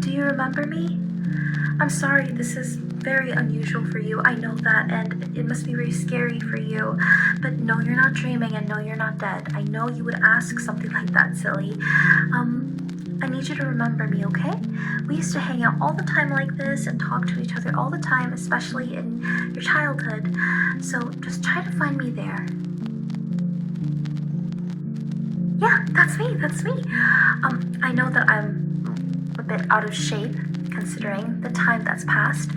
Do you remember me? I'm sorry, this is very unusual for you. I know that, and it must be very scary for you. But no, you're not dreaming, and no, you're not dead. I know you would ask something like that, silly. I need you to remember me, okay? We used to hang out all the time like this and talk to each other all the time, especially in your childhood. So just try to find me there. Yeah, that's me. I know that I'm a bit out of shape considering the time that's passed,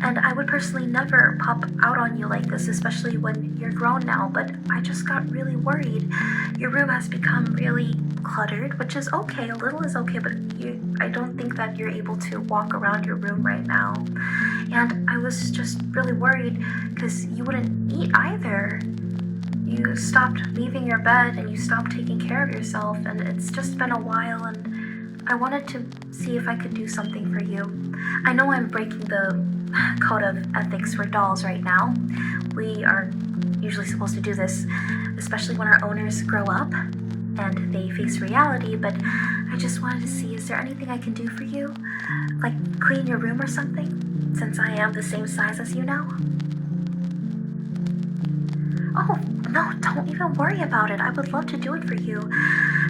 and I would personally never pop out on you like this, especially when you're grown now, but I just got really worried. Your room has become really cluttered, which is okay, a little is okay, but I don't think that you're able to walk around your room right now. And I was just really worried because you wouldn't eat either. You stopped leaving your bed and you stopped taking care of yourself, and it's just been a while, and I wanted to see if I could do something for you. I know I'm breaking the code of ethics for dolls right now. We are usually supposed to do this, especially when our owners grow up and they face reality, but I just wanted to see, is there anything I can do for you? Like clean your room or something, since I am the same size as you now? Oh, no, don't even worry about it. I would love to do it for you.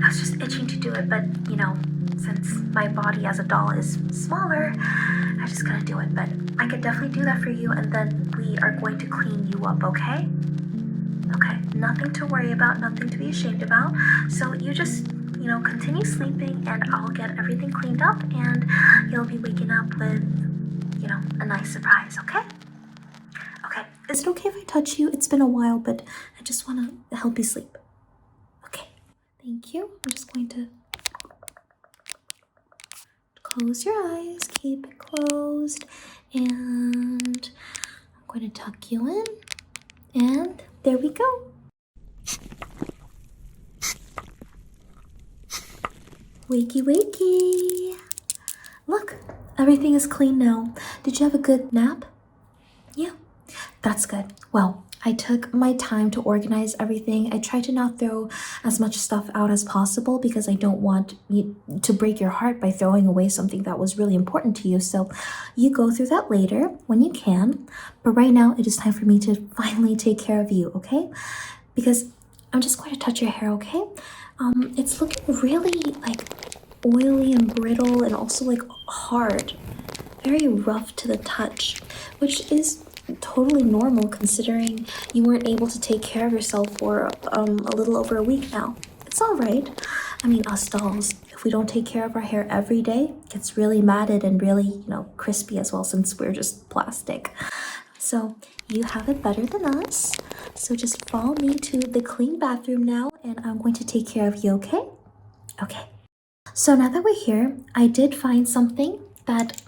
I was just itching to do it, but since my body as a doll is smaller, I just gotta do it. But I could definitely do that for you, and then we are going to clean you up, okay? Okay, nothing to worry about, nothing to be ashamed about. So you just, continue sleeping, and I'll get everything cleaned up, and you'll be waking up with, a nice surprise, okay? Okay, is it okay if I touch you? It's been a while, but I just want to help you sleep. Okay, thank you. I'm just going to close your eyes, keep it closed, and I'm going to tuck you in, and there we go. Wakey, wakey. Look, everything is clean now. Did you have a good nap? Yeah, that's good. Well, I took my time to organize everything. I tried to not throw as much stuff out as possible because I don't want you to break your heart by throwing away something that was really important to you. So you go through that later when you can. But right now, it is time for me to finally take care of you, okay? Because I'm just going to touch your hair, okay? It's looking really oily and brittle and also hard. Very rough to the touch, which is totally normal considering you weren't able to take care of yourself for a little over a week now. It's all right. I mean, us dolls, if we don't take care of our hair every day, it gets really matted and really, crispy as well, since we're just plastic. So you have it better than us. So just follow me to the clean bathroom now, and I'm going to take care of you, okay? Okay. So now that we're here, I did find something that,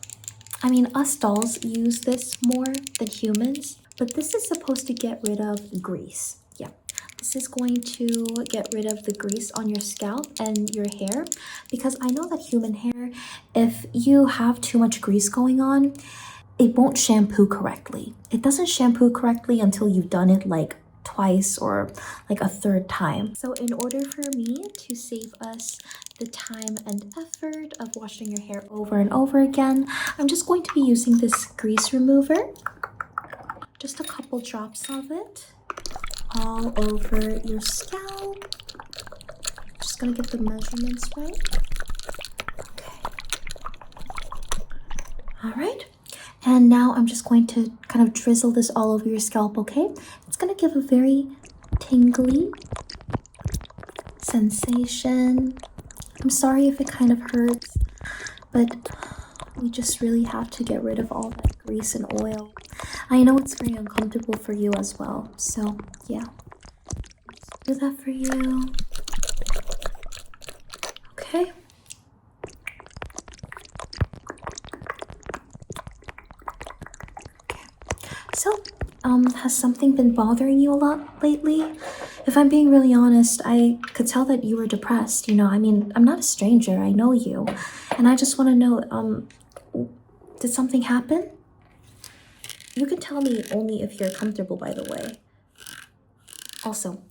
us dolls use this more than humans, but this is supposed to get rid of grease. Yeah, this is going to get rid of the grease on your scalp and your hair, because I know that human hair, if you have too much grease going on, it won't shampoo correctly. It doesn't shampoo correctly until you've done it twice or a third time. So in order for me to save us the time and effort of washing your hair over and over again, I'm just going to be using this grease remover. Just a couple drops of it all over your scalp. Just gonna get the measurements right. Okay. All right. And now I'm just going to kind of drizzle this all over your scalp, okay? It's gonna give a very tingly sensation. I'm sorry if it kind of hurts, but we just really have to get rid of all that grease and oil. I know it's very uncomfortable for you as well, so yeah. Let's do that for you. Okay. So Has something been bothering you a lot lately? If I'm being really honest, I could tell that you were depressed, you know. I mean, I'm not a stranger, I know you. And I just want to know, did something happen? You can tell me only if you're comfortable, by the way. Also,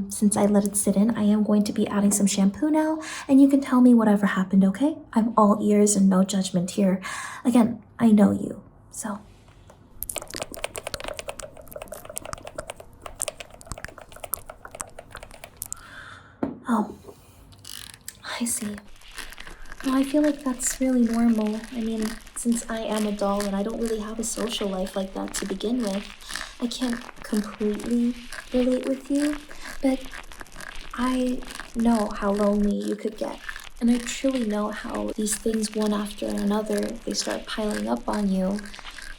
since I let it sit in, I am going to be adding some shampoo now, and you can tell me whatever happened, okay? I'm all ears and no judgment here. Again, I know you, so. Oh, I see. Well, I feel like that's really normal. I mean, since I am a doll and I don't really have a social life like that to begin with, I can't completely relate with you, but I know how lonely you could get. And I truly know how these things, one after another, they start piling up on you.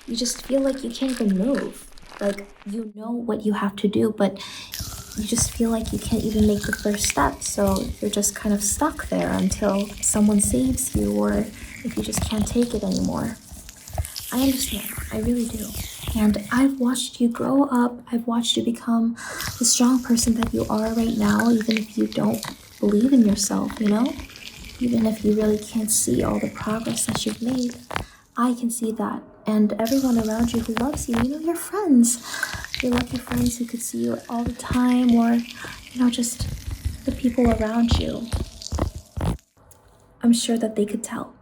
You just feel like you can't even move. Like, you know what you have to do, but you just feel like you can't even make the first step. So you're just kind of stuck there until someone saves you, or if you just can't take it anymore. I understand. I really do. And I've watched you grow up. I've watched you become the strong person that you are right now, even if you don't believe in yourself, you know? Even if you really can't see all the progress that you've made. I can see that. And everyone around you who loves you, you know, your friends. Your lucky friends who could see you all the time, or, you know, just the people around you. I'm sure that they could tell.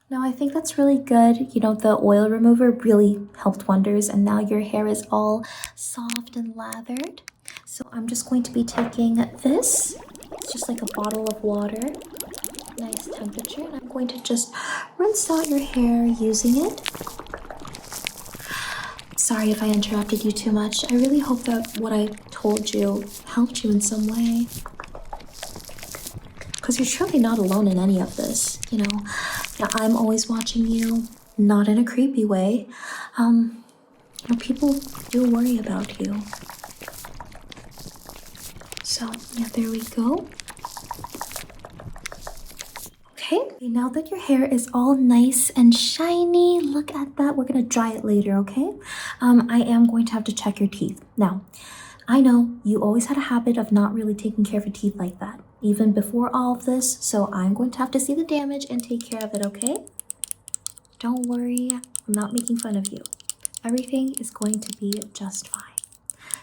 Now, I think that's really good. You know, the oil remover really helped wonders, and now your hair is all soft and lathered. So I'm just going to be taking this. It's just like a bottle of water, nice temperature, and I'm going to just rinse out your hair using it. Sorry if I interrupted you too much. I really hope that what I told you helped you in some way. Because you're truly not alone in any of this, you know. Yeah, I'm always watching you, not in a creepy way. You know, people do worry about you. So, yeah, there we go. Okay, now that your hair is all nice and shiny, look at that. We're gonna dry it later, okay? I am going to have to check your teeth. Now, I know you always had a habit of not really taking care of your teeth like that, even before all of this, so I'm going to have to see the damage and take care of it, okay? Don't worry, I'm not making fun of you. Everything is going to be just fine.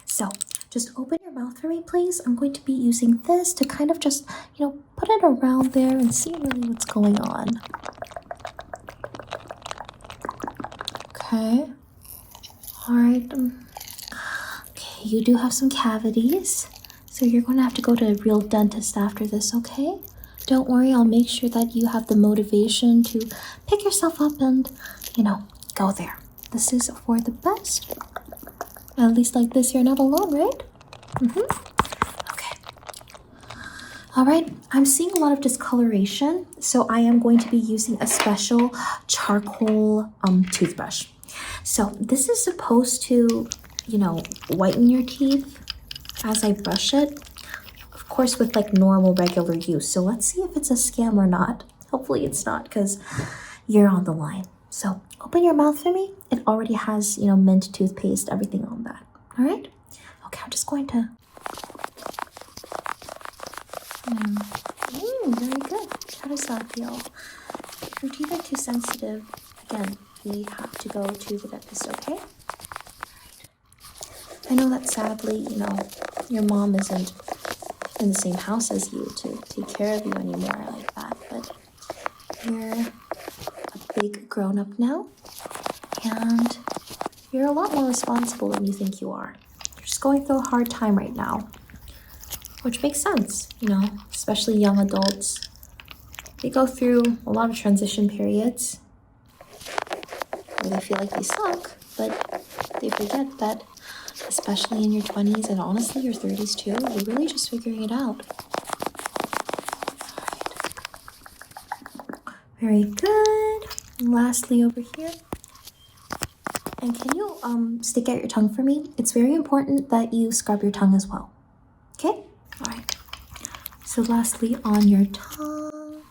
So, just open your mouth for me, please. I'm going to be using this to kind of just, you know, put it around there and see really what's going on. Okay. All right. Okay, you do have some cavities, so you're going to have to go to a real dentist after this, okay? Don't worry, I'll make sure that you have the motivation to pick yourself up and, you know, go there. This is for the best. At least like this, you're not alone, right? Okay. All right, I'm seeing a lot of discoloration, so I am going to be using a special charcoal toothbrush. So this is supposed to, you know, whiten your teeth as I brush it. Of course, with like normal, regular use. So let's see if it's a scam or not. Hopefully it's not, because you're on the line. So open your mouth for me. It already has, you know, mint toothpaste, everything on that. All right? Okay, I'm just going to... very good. How does that feel? If your teeth are too sensitive, again, we have to go to the dentist, okay? I know that sadly, you know, your mom isn't in the same house as you to take care of you anymore like that, but you're a big grown-up now, and you're a lot more responsible than you think you are. You're just going through a hard time right now, which makes sense, you know, especially young adults. They go through a lot of transition periods where they feel like they suck, but they forget that, especially in your 20s and honestly your 30s too, you're really just figuring it out. Very good. And lastly, over here. And can you stick out your tongue for me? It's very important that you scrub your tongue as well. Okay? All right. So lastly, on your tongue.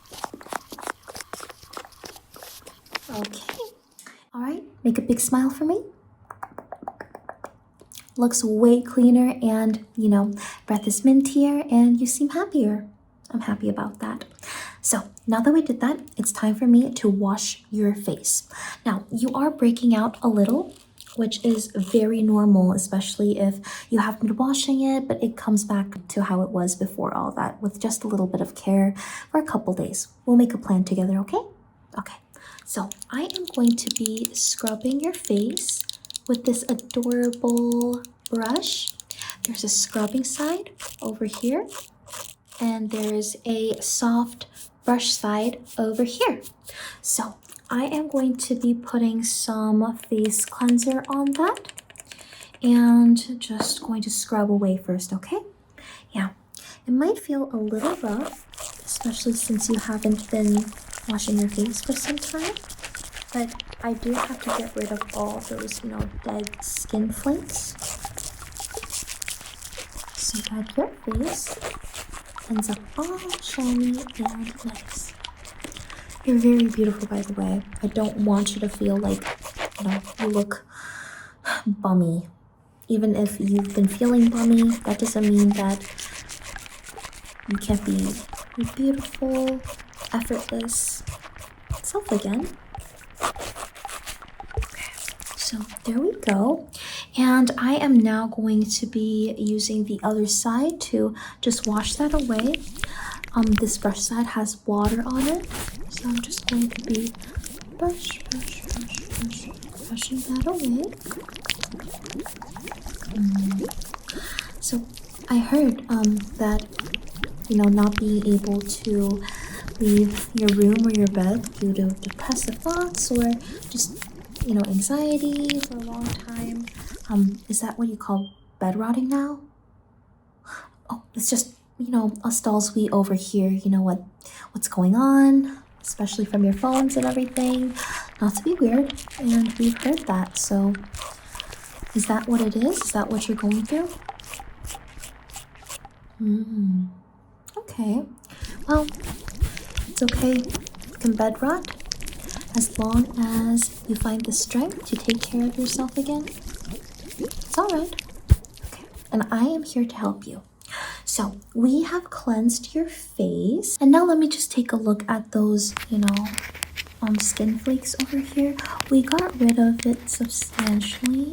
Okay. All right. Make a big smile for me. looks way cleaner, and breath is mintier and you seem happier. I'm happy about that. So now that we did that, it's time for me to wash your face. Now, you are breaking out a little, which is very normal, especially if you haven't been washing it, but it comes back to how it was before all that with just a little bit of care for a couple days. We'll make a plan together, okay? Okay, so I am going to be scrubbing your face with this adorable brush. There's a scrubbing side over here, and there's a soft brush side over here. So I am going to be putting some face cleanser on that and just going to scrub away first, okay? Yeah, it might feel a little rough, especially since you haven't been washing your face for some time, but I do have to get rid of all those, dead skin flakes so that your face ends up all shiny and nice. You're very beautiful, by the way. I don't want you to feel like, you look bummy. Even if you've been feeling bummy, that doesn't mean that you can't be beautiful, effortless self again. Okay, so there we go. And I am now going to be using the other side to just wash that away. This brush side has water on it, so I'm just going to be brushing that away. So I heard that not being able to leave your room or your bed due to depressive thoughts or just anxiety for a long time. Is that what you call bed rotting now? Oh, it's just us dolls, we overhear what's going on, especially from your phones and everything. Not to be weird, and we've heard that. So is that what it is? Is that what you're going through? Okay, well, it's okay. You can bed rot as long as you find the strength to take care of yourself again. It's all right. Okay, and I am here to help you. So we have cleansed your face, and now let me just take a look at those, skin flakes over here. We got rid of it substantially,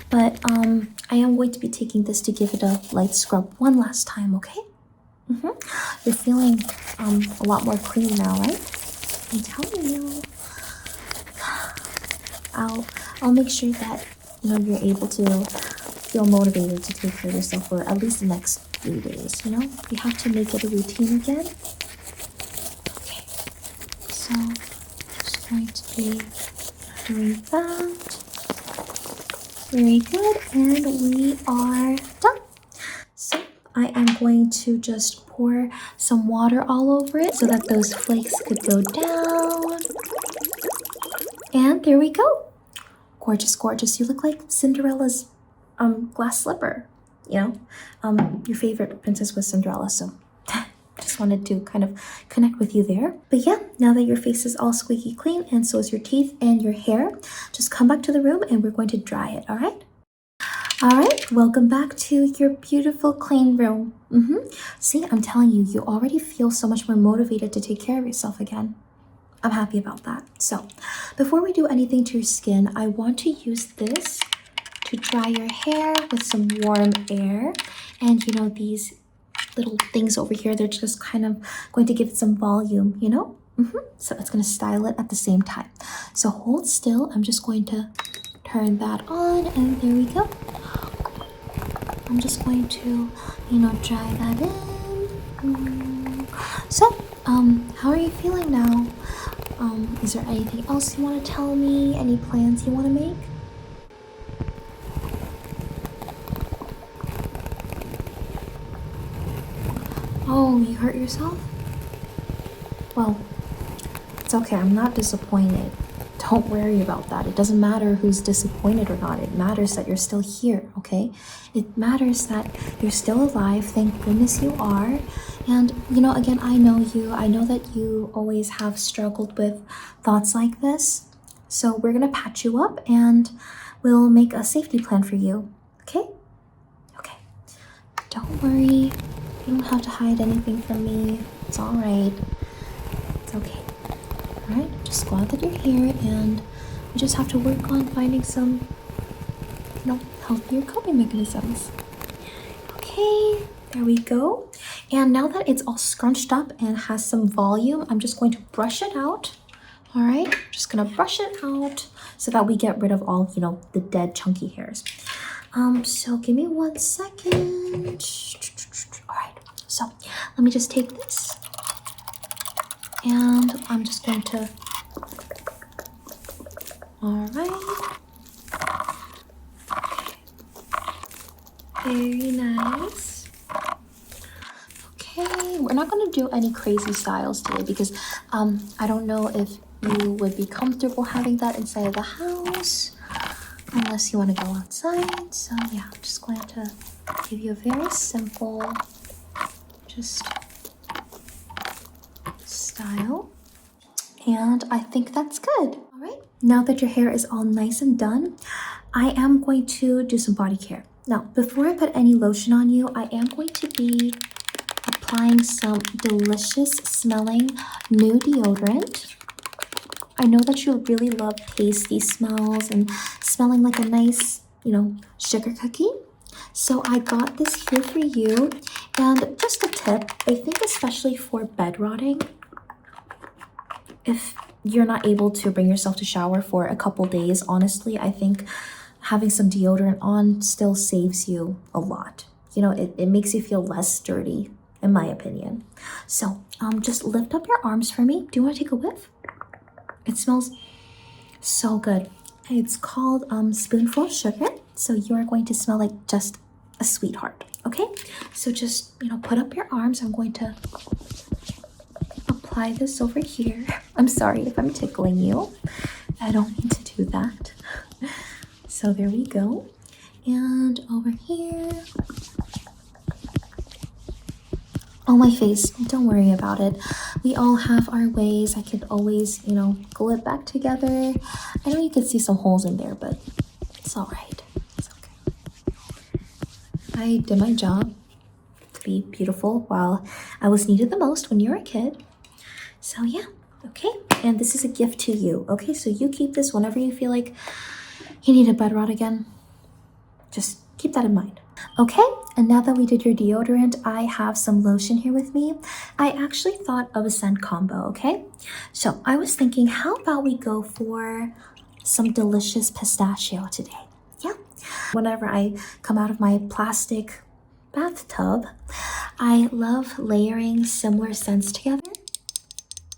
but I am going to be taking this to give it a light scrub one last time, okay? You're feeling a lot more clean now, right? I'm telling you. I'll make sure that you're able to feel motivated to take care of yourself for at least the next few days. You have to make it a routine again. Okay, so just going to be doing that. Very good, and we are done. So I am going to just pour some water all over it so that those flakes could go down. And there we go. Gorgeous, gorgeous. You look like Cinderella's glass slipper. Your favorite princess was Cinderella, so just wanted to kind of connect with you there. But yeah, now that your face is all squeaky clean and so is your teeth and your hair, just come back to the room and we're going to dry it, all right? All right, welcome back to your beautiful clean room. See, I'm telling you, you already feel so much more motivated to take care of yourself again. I'm happy about that. So before we do anything to your skin, I want to use this to dry your hair with some warm air. And these little things over here, they're just kind of going to give it some volume, So it's going to style it at the same time. So hold still. I'm just going to turn that on, and there we go. I'm just going to, dry that in. So, how are you feeling now? Is there anything else you want to tell me? Any plans you want to make? Oh, you hurt yourself? Well, it's okay. I'm not disappointed. Don't worry about that. It doesn't matter who's disappointed or not. It matters that you're still here, okay? It matters that you're still alive. Thank goodness you are. And, again, I know you. I know that you always have struggled with thoughts like this. So we're going to patch you up and we'll make a safety plan for you, okay? Don't worry. You don't have to hide anything from me. It's all right. It's okay. All right, just go out with your hair, and we just have to work on finding some, healthier coping mechanisms. Okay, there we go. And now that it's all scrunched up and has some volume, I'm just going to brush it out. All right, just gonna brush it out so that we get rid of all, the dead chunky hairs. So give me 1 second. All right, so let me just take this, and I'm just going to, all right. Very nice. Okay, we're not gonna do any crazy styles today because I don't know if you would be comfortable having that inside of the house unless you want to go outside. So yeah, I'm just going to give you a very simple just style, and I think that's good. All right, now that your hair is all nice and done, I am going to do some body care. Now, before I put any lotion on you, I am going to be applying some delicious smelling new deodorant. I know that you really love tasty smells and smelling like a nice, sugar cookie. So I got this here for you. And just a tip, I think especially for bed rotting, if you're not able to bring yourself to shower for a couple days, honestly, I think having some deodorant on still saves you a lot. It makes you feel less dirty, in my opinion. So just lift up your arms for me. Do you want to take a whiff? It smells so good. It's called Spoonful Sugar. So you are going to smell like just a sweetheart. Okay, so just put up your arms. I'm going to apply this over here. I'm sorry if I'm tickling you. I don't need to do that. So there we go. And over here. On my face, don't worry about it. We all have our ways. I could always, glue it back together. I know you could see some holes in there, but it's all right. It's okay. I did my job to be beautiful while I was needed the most when you were a kid. So yeah, okay. And this is a gift to you, okay? So you keep this whenever you feel like you need a bed rot again. Just keep that in mind. Okay, and now that we did your deodorant, I have some lotion here with me. I actually thought of a scent combo, okay? So I was thinking, how about we go for some delicious pistachio today? Yeah. Whenever I come out of my plastic bathtub, I love layering similar scents together.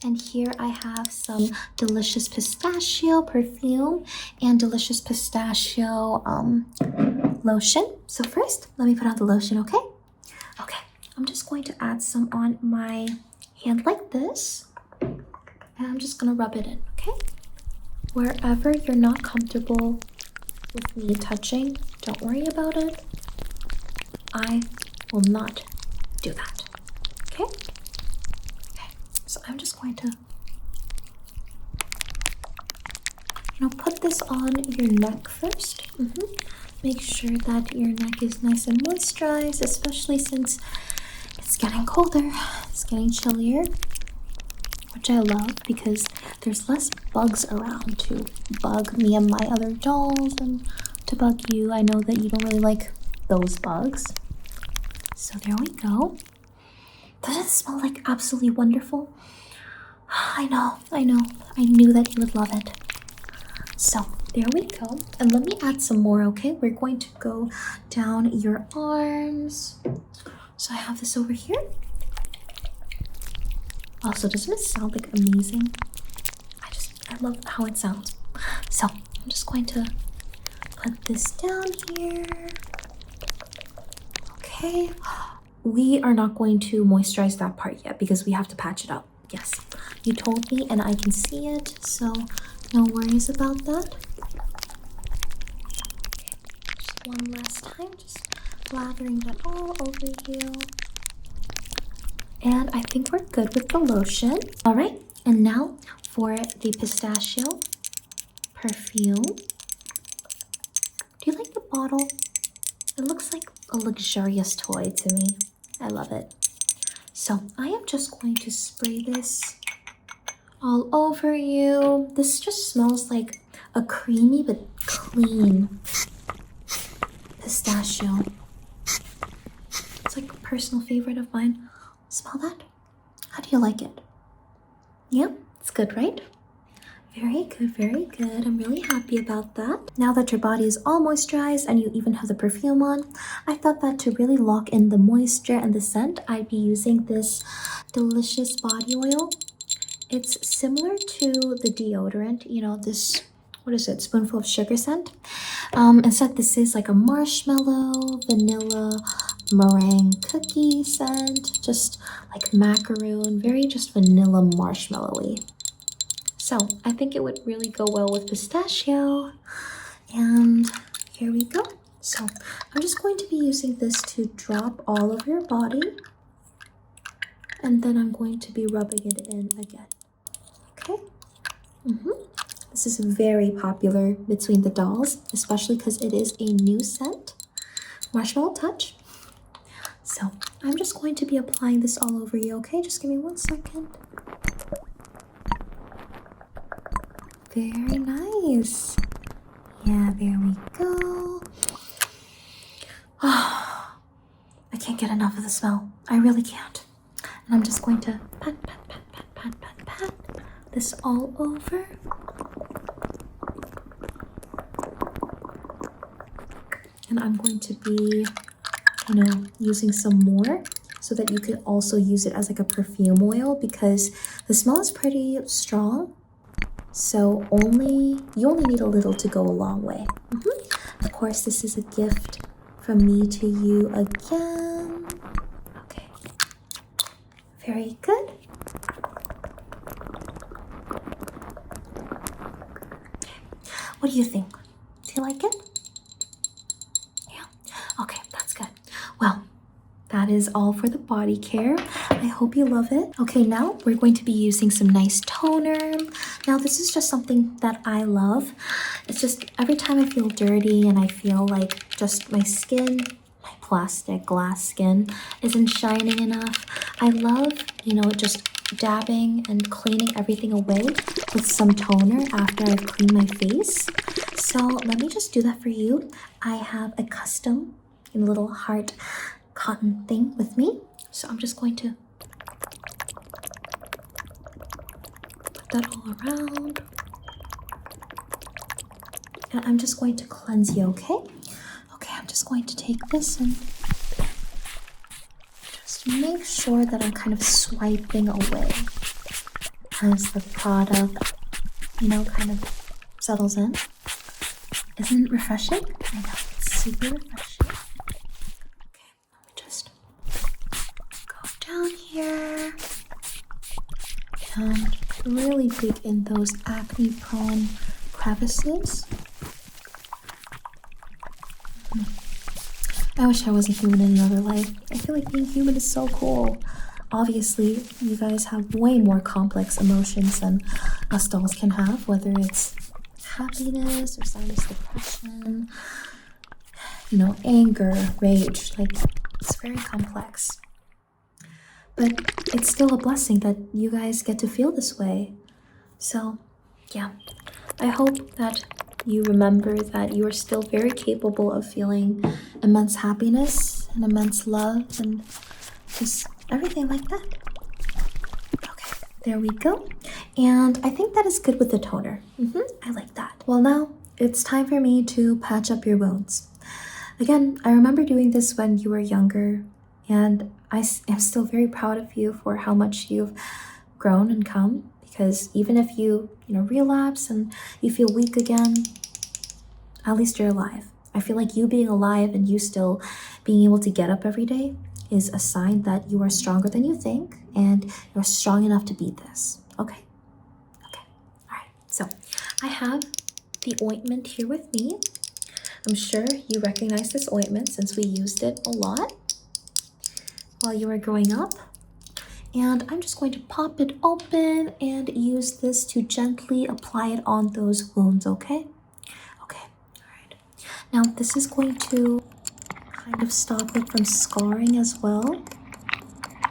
And here I have some delicious pistachio perfume and delicious pistachio lotion. So first, let me put on the lotion, okay? Okay, I'm just going to add some on my hand like this. And I'm just gonna rub it in, okay? Wherever you're not comfortable with me touching, don't worry about it. I will not do that, okay? So I'm just going to, put this on your neck first. Make sure that your neck is nice and moisturized, especially since it's getting colder, it's getting chillier, which I love because there's less bugs around to bug me and my other dolls and to bug you. I know that you don't really like those bugs. So there we go. Doesn't it smell like absolutely wonderful? I know. I knew that you would love it. So there we go. And let me add some more, okay? We're going to go down your arms. So I have this over here. Also, doesn't it sound like amazing? I love how it sounds. So I'm just going to put this down here. Okay. We are not going to moisturize that part yet because we have to patch it up. Yes, you told me and I can see it, so no worries about that. Just one last time, just lathering that all over you. And I think we're good with the lotion. All right, and now for the pistachio perfume. Do you like the bottle? It looks like a luxurious toy to me. I love it. So I am just going to spray this all over you. This just smells like a creamy but clean pistachio. It's like a personal favorite of mine. Smell that? How do you like it? Yeah, it's good, right? Very good, very good. I'm really happy about that. Now that your body is all moisturized and you even have the perfume on, I thought that to really lock in the moisture and the scent, I'd be using this delicious body oil. It's similar to the deodorant, you know, this, what is it, spoonful of sugar scent. Instead, this is like a marshmallow, vanilla, meringue cookie scent, just like macaroon, very just vanilla marshmallowy. So I think it would really go well with pistachio. And here we go. So I'm just going to be using this to drop all over your body. And then I'm going to be rubbing it in again. Okay? This is very popular between the dolls, especially because it is a new scent. Marshmallow Touch. So I'm just going to be applying this all over you, okay? Just give me 1 second. Very nice. Yeah, there we go. Oh, I can't get enough of the smell. I really can't. And I'm just going to pat, pat, pat, pat, pat, pat, pat this all over. And I'm going to be, you know, using some more so that you can also use it as like a perfume oil because the smell is pretty strong. So you only need a little to go a long way. Of course, this is a gift from me to you again. Okay. Very good. What do you think? Do you like it? Yeah. Okay, that's good. Well, that is all for the body care. I hope you love it. Okay, now we're going to be using some nice toner. Now, this is just something that I love. It's just every time I feel dirty and I feel like just my skin, my plastic glass skin isn't shining enough, I love, you know, just dabbing and cleaning everything away with some toner after I've cleaned my face. So let me just do that for you. I have a custom little heart cotton thing with me. So I'm just going to put that all around. And I'm just going to cleanse you, okay? Okay, I'm just going to take this and just make sure that I'm kind of swiping away as the product, you know, kind of settles in. Isn't it refreshing? I know, it's super refreshing. Okay, let me just go down here and really dig in those acne-prone crevices. I wish I was a human in another life. I feel like being human is so cool. Obviously, you guys have way more complex emotions than us dolls can have, whether it's happiness or sinus depression, you know, anger, rage. Like, it's very complex. But it's still a blessing that you guys get to feel this way. So, yeah, I hope that you remember that you are still very capable of feeling immense happiness and immense love and just everything like that. Okay, there we go. And I think that is good with the toner. I like that. Well, now it's time for me to patch up your wounds. Again, I remember doing this when you were younger, and I am still very proud of you for how much you've grown and come, because even if you relapse and you feel weak again, at least you're alive. I feel like you being alive and you still being able to get up every day is a sign that you are stronger than you think and you're strong enough to beat this. Okay. All right. So I have the ointment here with me. I'm sure you recognize this ointment since we used it a lot while you were growing up. And I'm just going to pop it open and use this to gently apply it on those wounds, okay? Okay, all right. Now this is going to kind of stop it from scarring as well.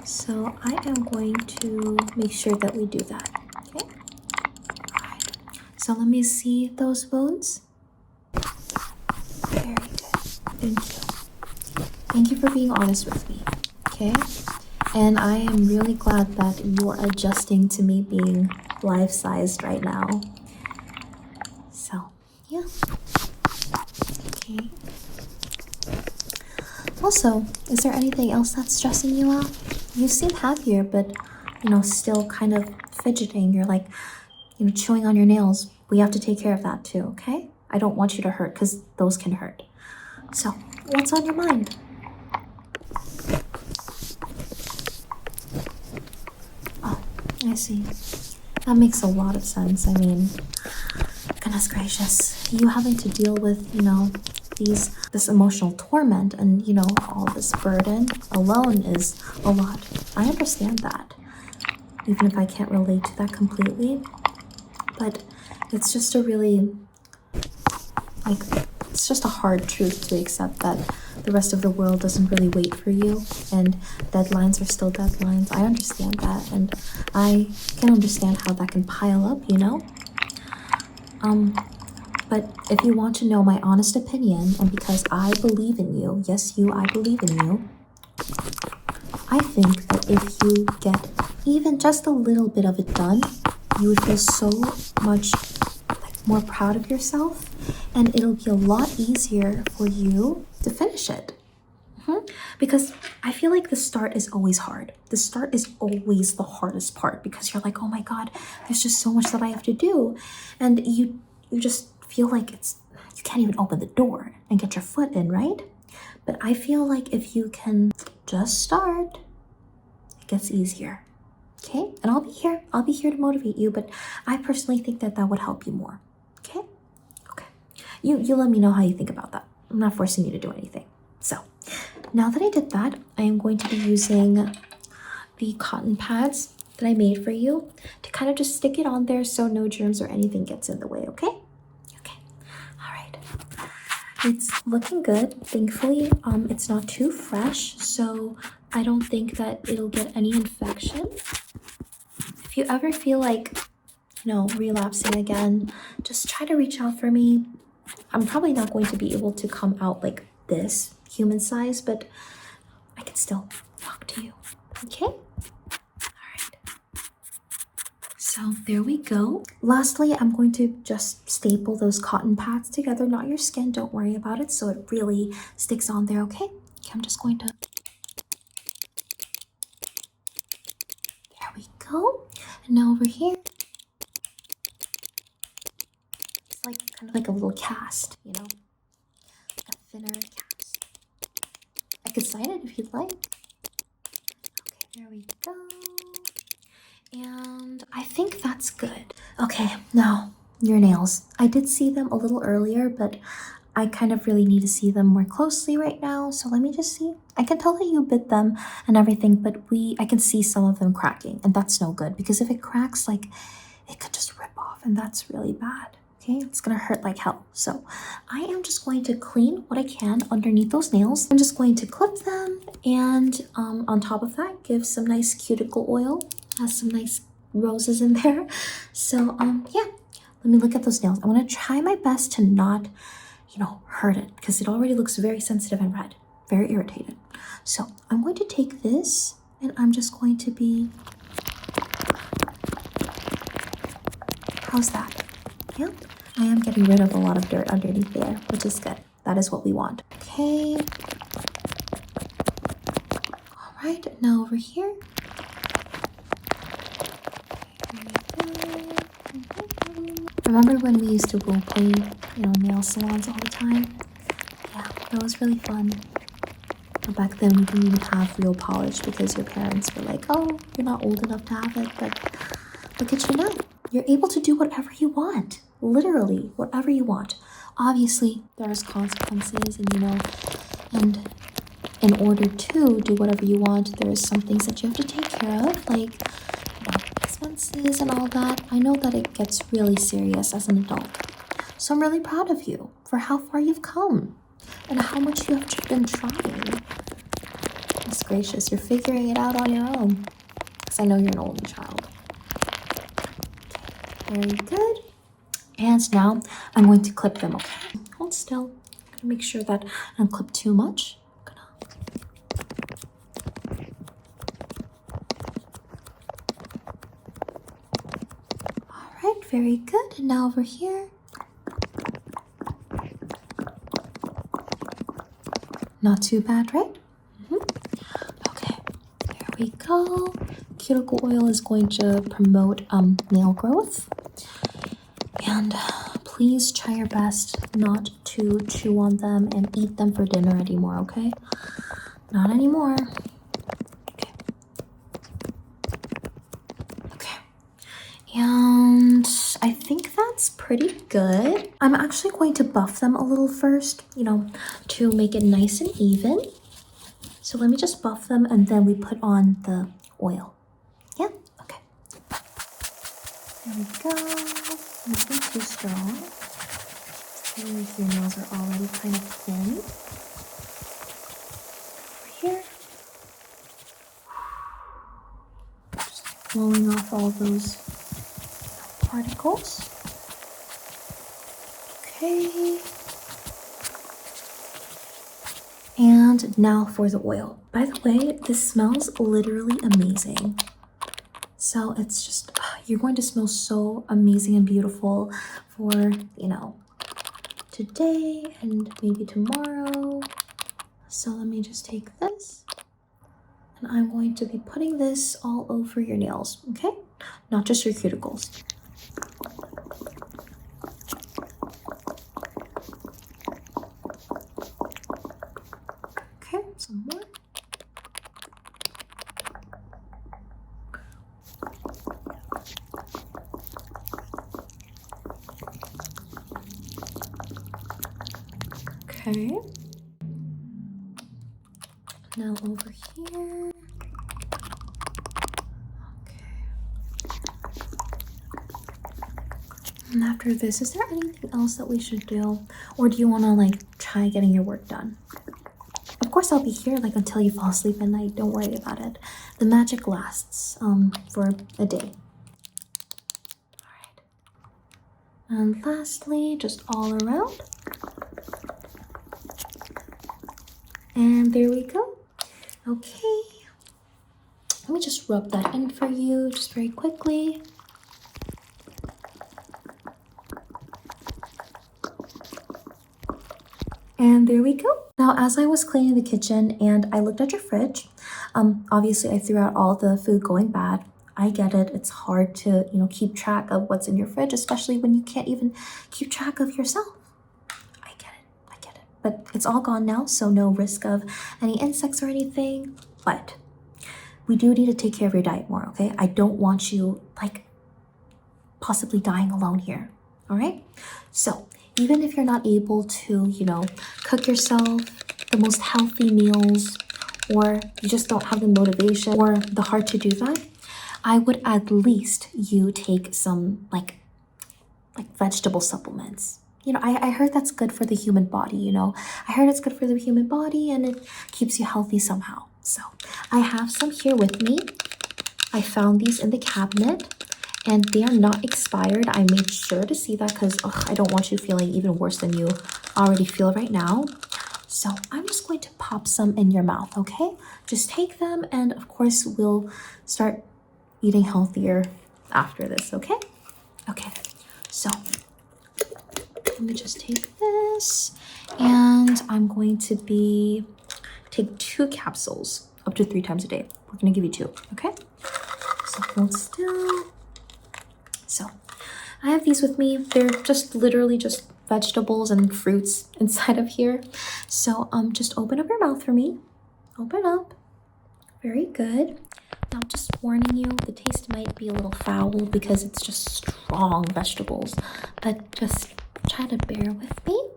So I am going to make sure that we do that, okay? All right. So let me see those bones. Very good. Thank you. Thank you for being honest with me, okay? And I am really glad that you're adjusting to me being life-sized right now. So, yeah. Okay. Also, is there anything else that's stressing you out? You seem happier, but, you know, still kind of fidgeting. You're like, you know, chewing on your nails. We have to take care of that too, okay? I don't want you to hurt because those can hurt. So, what's on your mind? Oh, I see. That makes a lot of sense. I mean, goodness gracious. You having to deal with, you know, this emotional torment and, you know, all this burden alone is a lot. I understand that, even if I can't relate to that completely. But it's just a really, like, it's just a hard truth to accept that the rest of the world doesn't really wait for you, and deadlines are still deadlines. I understand that, and I can understand how that can pile up, you know? But if you want to know my honest opinion, and because I believe in you, yes, I believe in you, I think that if you get even just a little bit of it done, you would feel so much more proud of yourself, and it'll be a lot easier for you to finish it. Because I feel like the start is always hard. The start is always the hardest part because you're like, oh my God, there's just so much that I have to do. And you just feel like you can't even open the door and get your foot in, right? But I feel like if you can just start, it gets easier. Okay? And I'll be here. I'll be here to motivate you, but I personally think that would help you more. Okay? Okay. You let me know how you think about that. I'm not forcing you to do anything. So, now that I did that, I am going to be using the cotton pads that I made for you to kind of just stick it on there so no germs or anything gets in the way, okay? Okay. All right. It's looking good. Thankfully, it's not too fresh, so I don't think that it'll get any infection. If you ever feel like, you know, relapsing again, just try to reach out for me. I'm probably not going to be able to come out like this, human size, but I can still talk to you, okay? All right. So there we go. Lastly, I'm going to just staple those cotton pads together, not your skin, don't worry about it, so it really sticks on there, okay? Okay, I'm just going to... There we go. And now over here, it's like kind of like a little cast, you know? A thinner cast. I could sign it if you'd like. Okay, there we go. And I think that's good. Okay, now your nails. I did see them a little earlier, but I kind of really need to see them more closely right now. So let me just see. I can tell that you bit them and everything, but I can see some of them cracking, and that's no good because if it cracks, like, it could just rip off, and that's really bad. Okay, it's gonna hurt like hell. So I am just going to clean what I can underneath those nails. I'm just going to clip them, and on top of that, give some nice cuticle oil. Has some nice roses in there. So yeah, let me look at those nails. I want to try my best to not, you know, hurt it because it already looks very sensitive and red, very irritated. So I'm going to take this and I'm just going to be, how's that? Yeah, I am getting rid of a lot of dirt underneath there, which is good. That is what we want. Okay. All right, now over here. Remember when we used to role play, you know, nail salons all the time? Yeah, that was really fun. But back then we didn't even have real polish because your parents were like, oh, you're not old enough to have it. But look at you now. You're able to do whatever you want. Literally, whatever you want. Obviously, there's consequences and, you know, and in order to do whatever you want, there's some things that you have to take care of, like, you know, expenses and all that. I know that it gets really serious as an adult. So I'm really proud of you for how far you've come. And how much you have been trying? Goodness gracious, you're figuring it out on your own. Because I know you're an only child. Very good. And now I'm going to clip them, okay? Hold still. Make sure that I don't clip too much. Alright, very good. And now over here. Not too bad, right? Okay, there we go. Cuticle oil is going to promote nail growth. And please try your best not to chew on them and eat them for dinner anymore, okay? Not anymore. Okay. And I think that's pretty good. I'm actually going to buff them a little first, you know, to make it nice and even. So let me just buff them and then we put on the oil. Yeah? Okay. There we go. Nothing too strong. Your nails are already kind of thin. Over here. Just blowing off all those particles. Okay. And now for the oil. By the way, this smells literally amazing. So it's just, you're going to smell so amazing and beautiful for, you know, today and maybe tomorrow. So let me just take this and I'm going to be putting this all over your nails, okay? Not just your cuticles. Okay, some more. Okay. Now over here. Okay. And after this, is there anything else that we should do? Or do you want to like try getting your work done? Of course, I'll be here like until you fall asleep at night. Don't worry about it. The magic lasts for a day. All right. And lastly, just all around. And there we go. Okay. Let me just rub that in for you just very quickly. And there we go. Now, as I was cleaning the kitchen and I looked at your fridge, obviously I threw out all the food going bad. I get it. It's hard to, you know, keep track of what's in your fridge, especially when you can't even keep track of yourself. I get it. But it's all gone now, so no risk of any insects or anything. But we do need to take care of your diet more, okay? I don't want you, like, possibly dying alone here, all right? So even if you're not able to, you know, cook yourself the most healthy meals, or you just don't have the motivation or the heart to do that, I would at least you take some like vegetable supplements. You know, I heard that's good for the human body, you know. I heard it's good for the human body and it keeps you healthy somehow. So I have some here with me. I found these in the cabinet and they are not expired. I made sure to see that because I don't want you feeling even worse than you already feel right now. So I'm just going to pop some in your mouth, okay? Just take them and of course we'll start eating healthier after this, okay? Okay, so let me just take this and I'm going to take 2 capsules up to 3 times a day. We're gonna give you 2, okay? So hold still. So I have these with me. They're just literally just vegetables and fruits inside of here. So just open up your mouth for me. Open up. Very good. Now I'm just warning you, the taste might be a little foul because it's just strong vegetables, but just try to bear with me.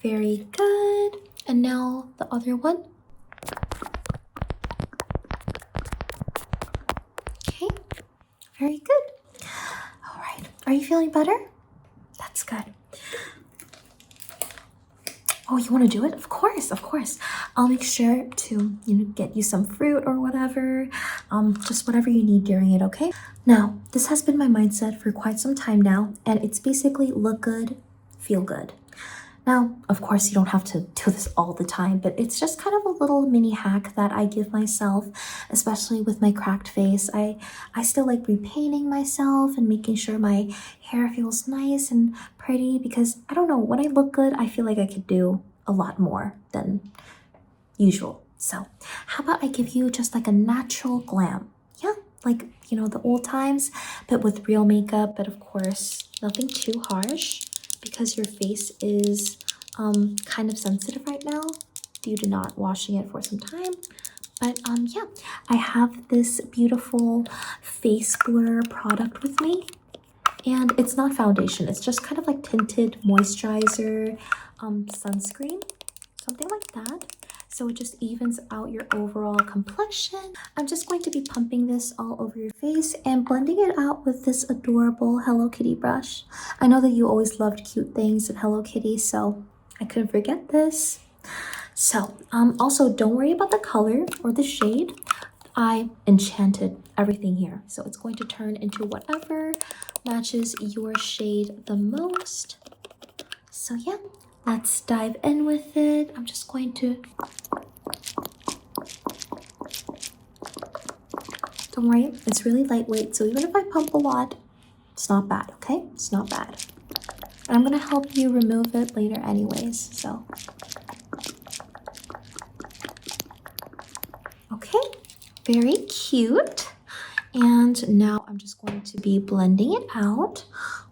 Very good. And now the other one. Okay, very good. All right, are you feeling better? That's good. Oh, you want to do it? Of course, of course. I'll make sure to, get you some fruit or whatever. Just whatever you need during it, okay? Now, this has been my mindset for quite some time now, and it's basically look good, feel good. Now, of course, you don't have to do this all the time, but it's just kind of a little mini hack that I give myself, especially with my cracked face. I still like repainting myself and making sure my hair feels nice and pretty because I don't know, when I look good, I feel like I could do a lot more than usual. So how about I give you just like a natural glam? Yeah, like, the old times, but with real makeup, but of course, nothing too harsh, because your face is kind of sensitive right now due to not washing it for some time. But yeah, I have this beautiful face blur product with me, and it's not foundation, it's just kind of like tinted moisturizer, sunscreen, something like that. So it just evens out your overall complexion. I'm just going to be pumping this all over your face and blending it out with this adorable Hello Kitty brush. I know that you always loved cute things and Hello Kitty, so I couldn't forget this. So also don't worry about the color or the shade. I enchanted everything here, so it's going to turn into whatever matches your shade the most. So yeah, let's dive in with it. I'm just going to... Don't worry, it's really lightweight, so even if I pump a lot, it's not bad, okay? It's not bad. And I'm gonna help you remove it later anyways, so. Okay, very cute. And now I'm just going to be blending it out.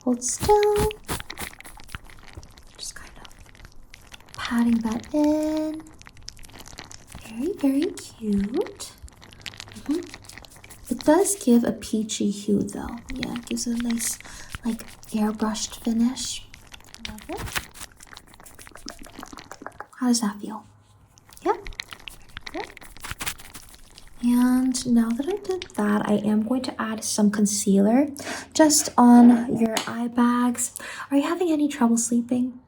Hold still. Just kind of patting that in. Very, very cute. It does give a peachy hue though. Yeah, it gives a nice, like, airbrushed finish. Love it. How does that feel? Yeah? Good. And now that I did that, I am going to add some concealer just on your eye bags. Are you having any trouble sleeping?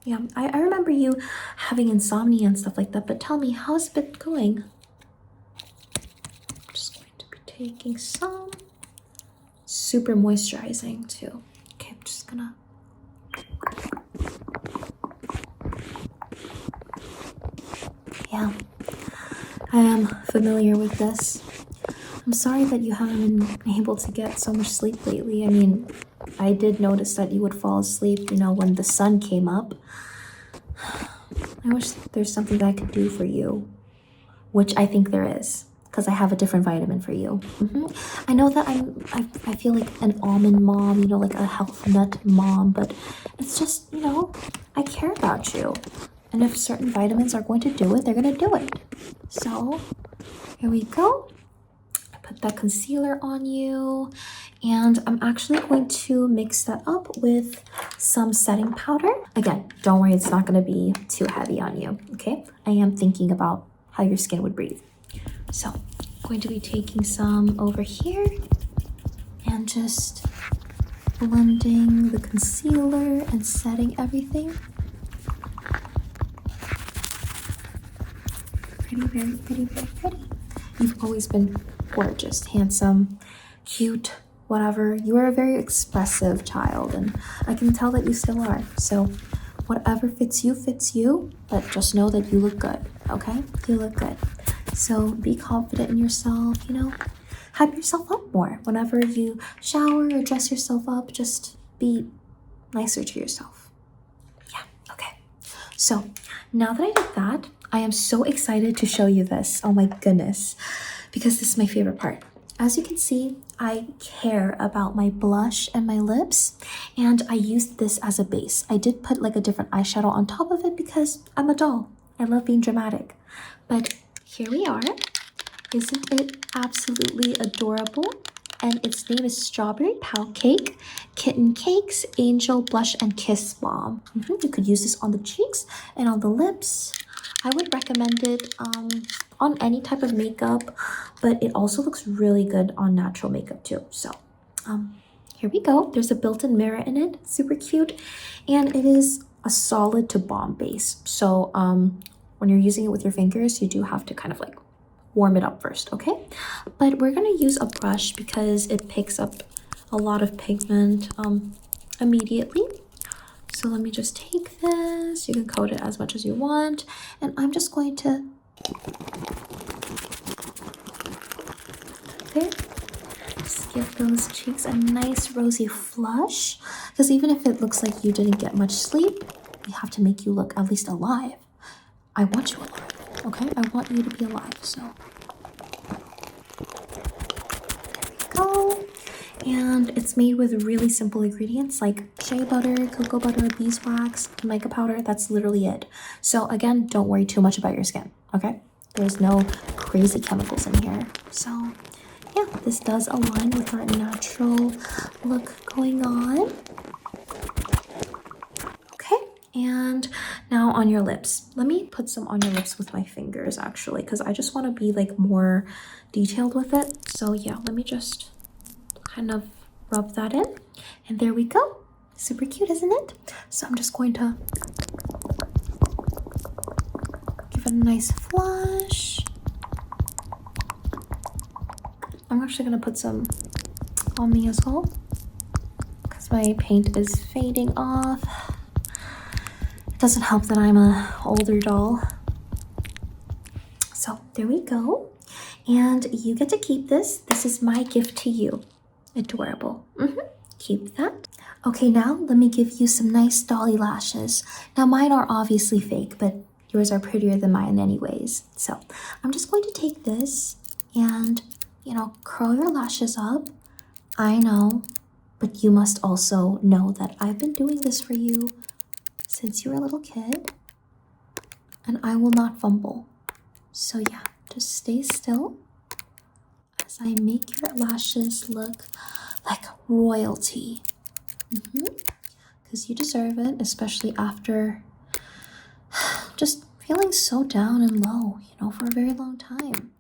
Yeah, I remember you having insomnia and stuff like that, but tell me, how's it been going? I'm just going to be taking some. Super moisturizing too. Okay, I'm just gonna... Yeah, I am familiar with this. I'm sorry that you haven't been able to get so much sleep lately. I mean, I did notice that you would fall asleep, when the sun came up. I wish there's something that I could do for you, which I think there is, because I have a different vitamin for you. I know that I feel like an almond mom, like a health nut mom, but it's just, I care about you. And if certain vitamins are going to do it, they're going to do it. So here we go. I put that concealer on you, and I'm actually going to mix that up with some setting powder. Again, don't worry, it's not going to be too heavy on you, okay? I am thinking about how your skin would breathe. So I'm going to be taking some over here and just blending the concealer and setting everything. Pretty, very pretty, very pretty. You've always been gorgeous, handsome, cute, whatever. You are a very expressive child, and I can tell that you still are. So whatever fits you, but just know that you look good, okay? You look good. So be confident in yourself, hype yourself up more. Whenever you shower or dress yourself up, just be nicer to yourself. Yeah, okay. So now that I did that, I am so excited to show you this. Oh my goodness, because this is my favorite part. As you can see, I care about my blush and my lips, and I used this as a base. I did put like a different eyeshadow on top of it because I'm a doll. I love being dramatic. But here we are. Isn't it absolutely adorable? And its name is Strawberry Pound Cake, Kitten Cakes, Angel Blush and Kiss Balm. You could use this on the cheeks and on the lips. I would recommend it on any type of makeup, but it also looks really good on natural makeup too. So here we go. There's a built-in mirror in it, super cute, and it is a solid to balm base. So when you're using it with your fingers, you do have to kind of like warm it up first, okay? But we're gonna use a brush because it picks up a lot of pigment immediately. So let me just take this. You can coat it as much as you want. And I'm just going to, there, just give those cheeks a nice rosy flush. Because even if it looks like you didn't get much sleep, we have to make you look at least alive. I want you alive, okay? I want you to be alive, so. There we go. And it's made with really simple ingredients like shea butter, cocoa butter, beeswax, mica powder. That's literally it. So again, don't worry too much about your skin, okay? There's no crazy chemicals in here. So yeah, this does align with our natural look going on. Okay, and now on your lips. Let me put some on your lips with my fingers actually, because I just want to be like more detailed with it. So yeah, let me just kind of rub that in, and there we go. Super cute, isn't it? So I'm just going to give it a nice flush. I'm actually gonna put some on me as well because my paint is fading off. It doesn't help that I'm a older doll. So there we go, and you get to keep this. This is my gift to you. Adorable. Keep that. Okay, now let me give you some nice dolly lashes. Now mine are obviously fake, but yours are prettier than mine anyways. So I'm just going to take this and, you know, curl your lashes up. I know, but you must also know that I've been doing this for you since you were a little kid, and I will not fumble. So yeah, just stay still as I make your lashes look like royalty. Because you deserve it, especially after just feeling so down and low, you know, for a very long time.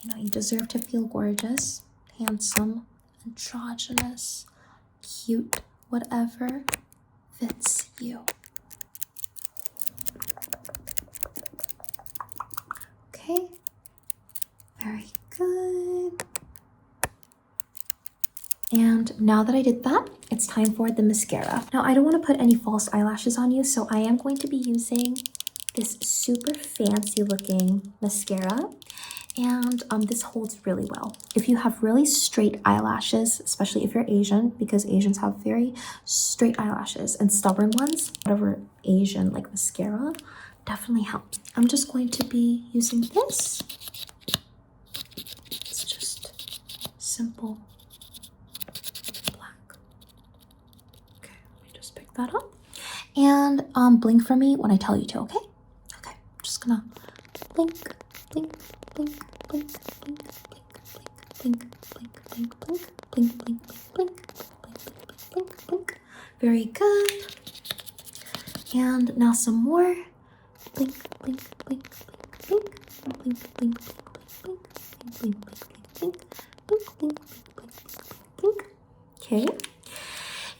You know, you deserve to feel gorgeous, handsome, androgynous, cute, whatever fits you. Okay, very good. And now that I did that, it's time for the mascara. Now, I don't want to put any false eyelashes on you, so I am going to be using this super fancy looking mascara. And this holds really well. If you have really straight eyelashes, especially if you're Asian, because Asians have very straight eyelashes and stubborn ones, whatever Asian like mascara definitely helps. I'm just going to be using this. It's just simple. That up and blink for me when I tell you to, okay? Okay, I'm just gonna blink, blink, blink, blink, blink, blink, blink, blink, blink, blink, blink, blink, blink, blink, blink, blink, blink. Very good. And now some more. Blink, blink, blink, blink, blink, blink, blink, blink, blink, blink, blink, blink, blink, blink, blink, blink, blink. Okay.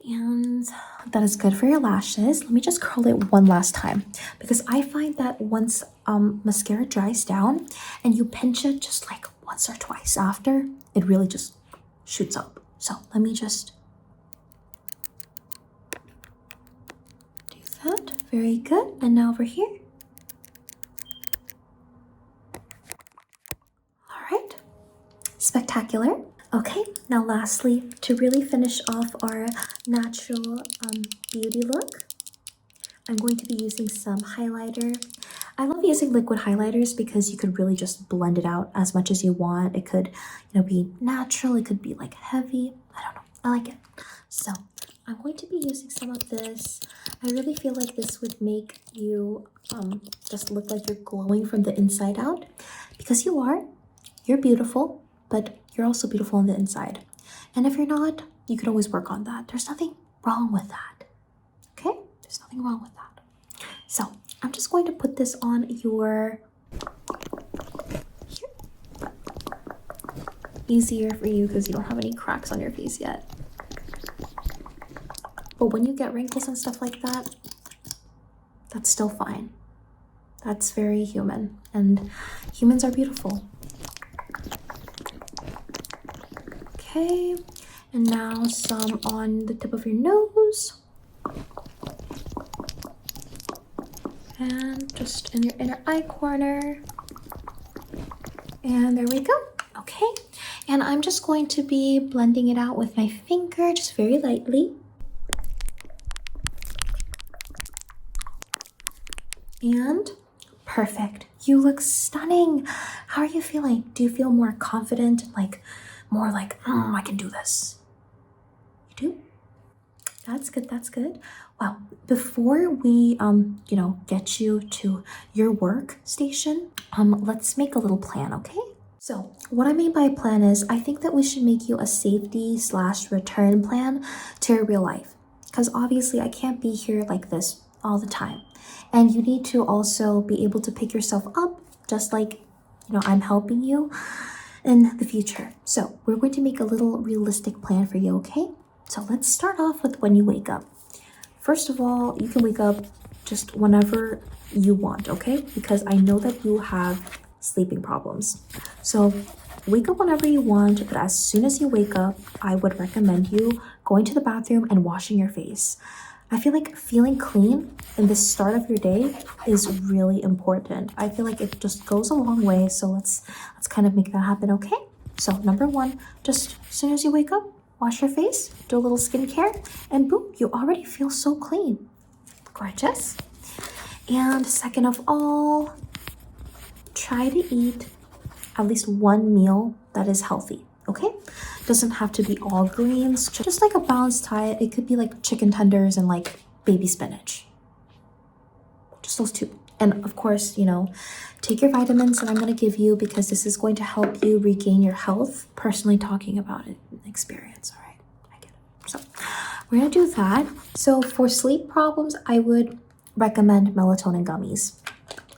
And that is good for your lashes. Let me just curl it one last time because I find that once mascara dries down and you pinch it just like once or twice after, it really just shoots up. So let me just do that. Very good. And now over here. All right. Spectacular. Okay, now lastly, to really finish off our natural beauty look, I'm going to be using some highlighter. I love using liquid highlighters because you could really just blend it out as much as you want. It could, you know, be natural. It could be like heavy. I don't know. I like it. So I'm going to be using some of this. I really feel like this would make you just look like you're glowing from the inside out because you are. You're beautiful, but you're also beautiful on the inside. And if you're not, you could always work on that. There's nothing wrong with that. Okay? There's nothing wrong with that. So I'm just going to put this on your here. Easier for you because you don't have any cracks on your face yet. But when you get wrinkles and stuff like that, That's still fine. That's very human, and humans are beautiful. Okay, and now some on the tip of your nose. And just in your inner eye corner. And there we go. Okay, and I'm just going to be blending it out with my finger, just very lightly. And perfect. You look stunning. How are you feeling? Do you feel more confident? Like, more like, I can do this? You do? That's good, that's good. Well, before we, get you to your workstation, let's make a little plan, okay? So what I mean by a plan is I think that we should make you a safety/return plan to your real life. Because obviously I can't be here like this all the time. And you need to also be able to pick yourself up, just like, I'm helping you in the future. So we're going to make a little realistic plan for you, okay? So let's start off with when you wake up. First of all, you can wake up just whenever you want, okay? Because I know that you have sleeping problems. So wake up whenever you want, but as soon as you wake up, I would recommend you going to the bathroom and washing your face. I feel like feeling clean in the start of your day is really important. I feel like it just goes a long way, so let's kind of make that happen, okay? So number one, just as soon as you wake up, wash your face, do a little skincare, and boom, you already feel so clean. Gorgeous. And second of all, try to eat at least one meal that is healthy, okay? Doesn't have to be all greens, just like a balanced diet. It could be like chicken tenders and like baby spinach. Just those two. And of course, take your vitamins that I'm going to give you because this is going to help you regain your health. Personally talking about it, experience, all right? I get it. So we're going to do that. So for sleep problems, I would recommend Melatonin Gummies.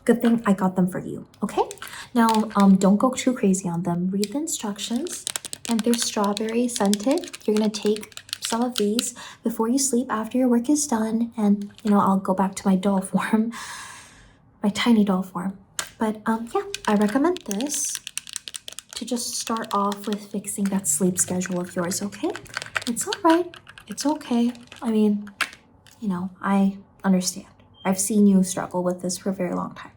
Good thing I got them for you, okay? Now, don't go too crazy on them. Read the instructions, and they're strawberry scented. You're gonna take some of these before you sleep after your work is done, and I'll go back to my doll form, my tiny doll form. But yeah, I recommend this to just start off with fixing that sleep schedule of yours, okay? It's all right. It's okay. I mean, I understand. I've seen you struggle with this for a very long time.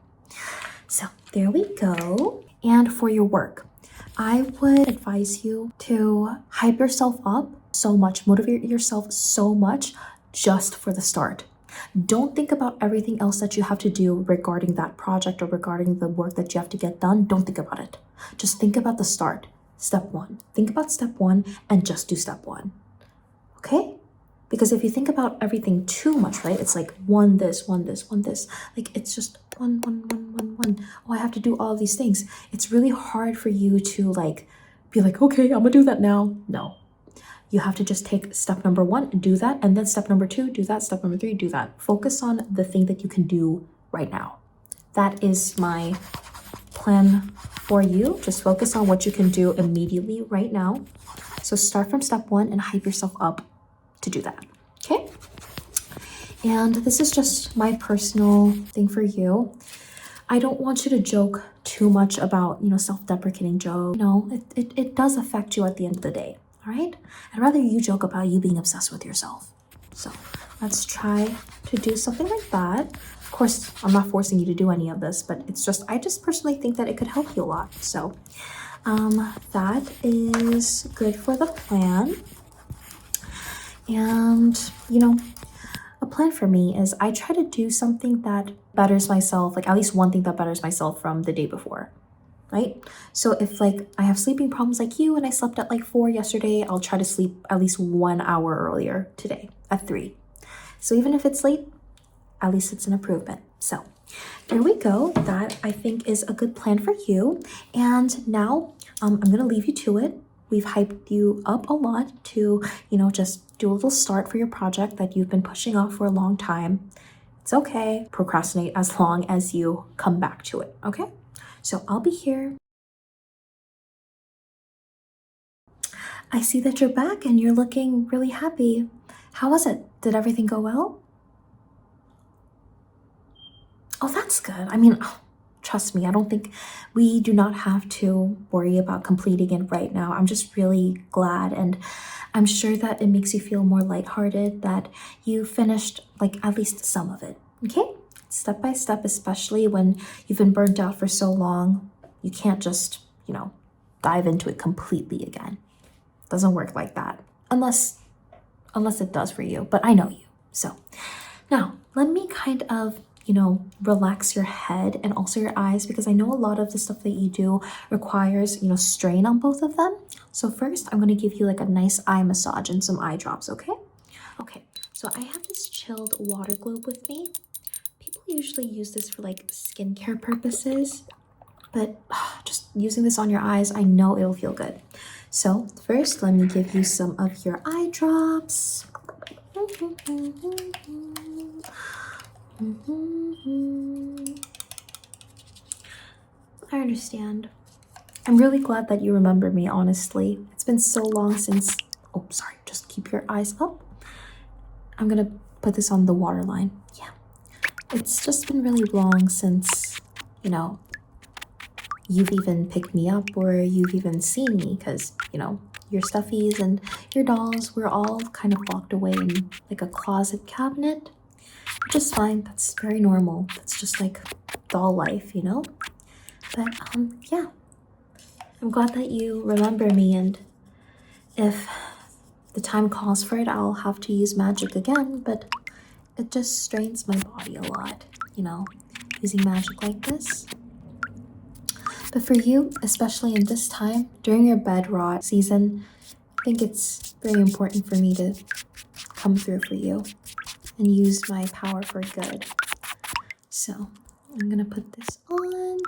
So there we go. And for your work, I would advise you to hype yourself up so much, motivate yourself so much just for the start. Don't think about everything else that you have to do regarding that project or regarding the work that you have to get done. Don't think about it. Just think about the start. Step one. Think about step one and just do step one. Okay? Because if you think about everything too much, right? It's like one this. Like it's just one. Oh, I have to do all of these things. It's really hard for you to be like, okay, I'm gonna do that now. No. You have to just take step number one and do that. And then step number two, do that. Step number three, do that. Focus on the thing that you can do right now. That is my plan for you. Just focus on what you can do immediately right now. So start from step one and hype yourself up to do that, okay? And this is just my personal thing for you. I don't want you to joke too much about, self-deprecating jokes. It does affect you at the end of the day, all right? I'd rather you joke about you being obsessed with yourself. So let's try to do something like that. Of course, I'm not forcing you to do any of this, but I just personally think that it could help you a lot. So that is good for the plan. And, a plan for me is I try to do something that betters myself, like at least one thing that betters myself from the day before, right? So if I have sleeping problems like you and I slept at 4 yesterday, I'll try to sleep at least 1 hour earlier today at 3. So even if it's late, at least it's an improvement. So there we go. That I think is a good plan for you. And now I'm going to leave you to it. We've hyped you up a lot to, just do a little start for your project that you've been pushing off for a long time. It's okay. Procrastinate as long as you come back to it, okay? So I'll be here. I see that you're back and you're looking really happy. How was it? Did everything go well? Oh, that's good. I mean, trust me, I don't think we do not have to worry about completing it right now. I'm just really glad, and I'm sure that it makes you feel more lighthearted that you finished like at least some of it. Okay? Step by step, especially when you've been burnt out for so long, you can't just, dive into it completely again. Doesn't work like that. Unless it does for you, but I know you. So now let me kind of, relax your head and also your eyes, because I know a lot of the stuff that you do requires, strain on both of them. So first I'm going to give you like a nice eye massage and some eye drops, okay? Okay, so I have this chilled water globe with me. People usually use this for like skincare purposes, but just using this on your eyes, I know it'll feel good. So first, let me give you some of your eye drops. I understand. I'm really glad that you remember me, honestly. It's been so long since... Oh, sorry. Just keep your eyes up. I'm gonna put this on the waterline. Yeah. It's just been really long since, you've even picked me up or you've even seen me, because, your stuffies and your dolls were all kind of locked away in like a closet cabinet, which is fine. That's very normal. That's just like doll life, But yeah, I'm glad that you remember me, and if the time calls for it, I'll have to use magic again, but it just strains my body a lot, using magic like this. But for you, especially in this time, during your bed rot season, I think it's very important for me to come through for you and use my power for good. So I'm gonna put this on.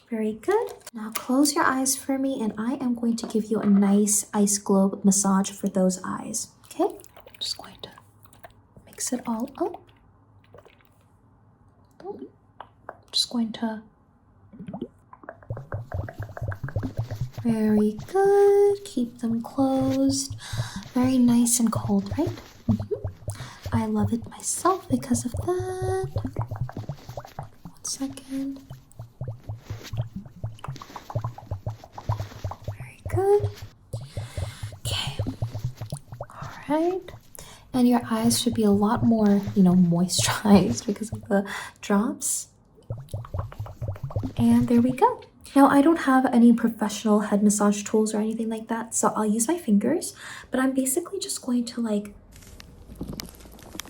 Very good. Now close your eyes for me, and I am going to give you a nice ice globe massage for those eyes. Okay? I'm just going to mix it all up. I'm just going to... Very good. Keep them closed. Very nice and cold, right? I love it myself because of that. 1 second. Very good. Okay. All right. And your eyes should be a lot more, moisturized because of the drops. And there we go. Now, I don't have any professional head massage tools or anything like that, so I'll use my fingers, but I'm basically just going to like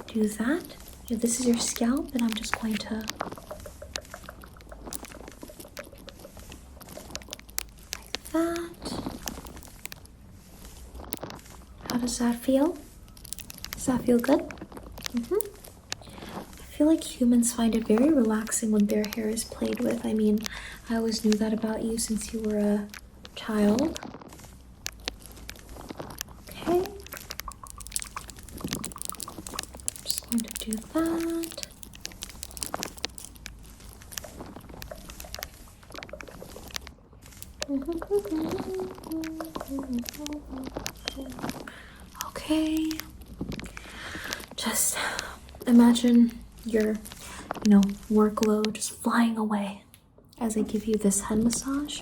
do that. This is your scalp, and I'm just going to like that. How does that feel? Does that feel good? I feel like humans find it very relaxing when their hair is played with. I mean, I always knew that about you since you were a child. Okay. Just going to do that. Okay. Just imagine your, workload just flying away as I give you this head massage.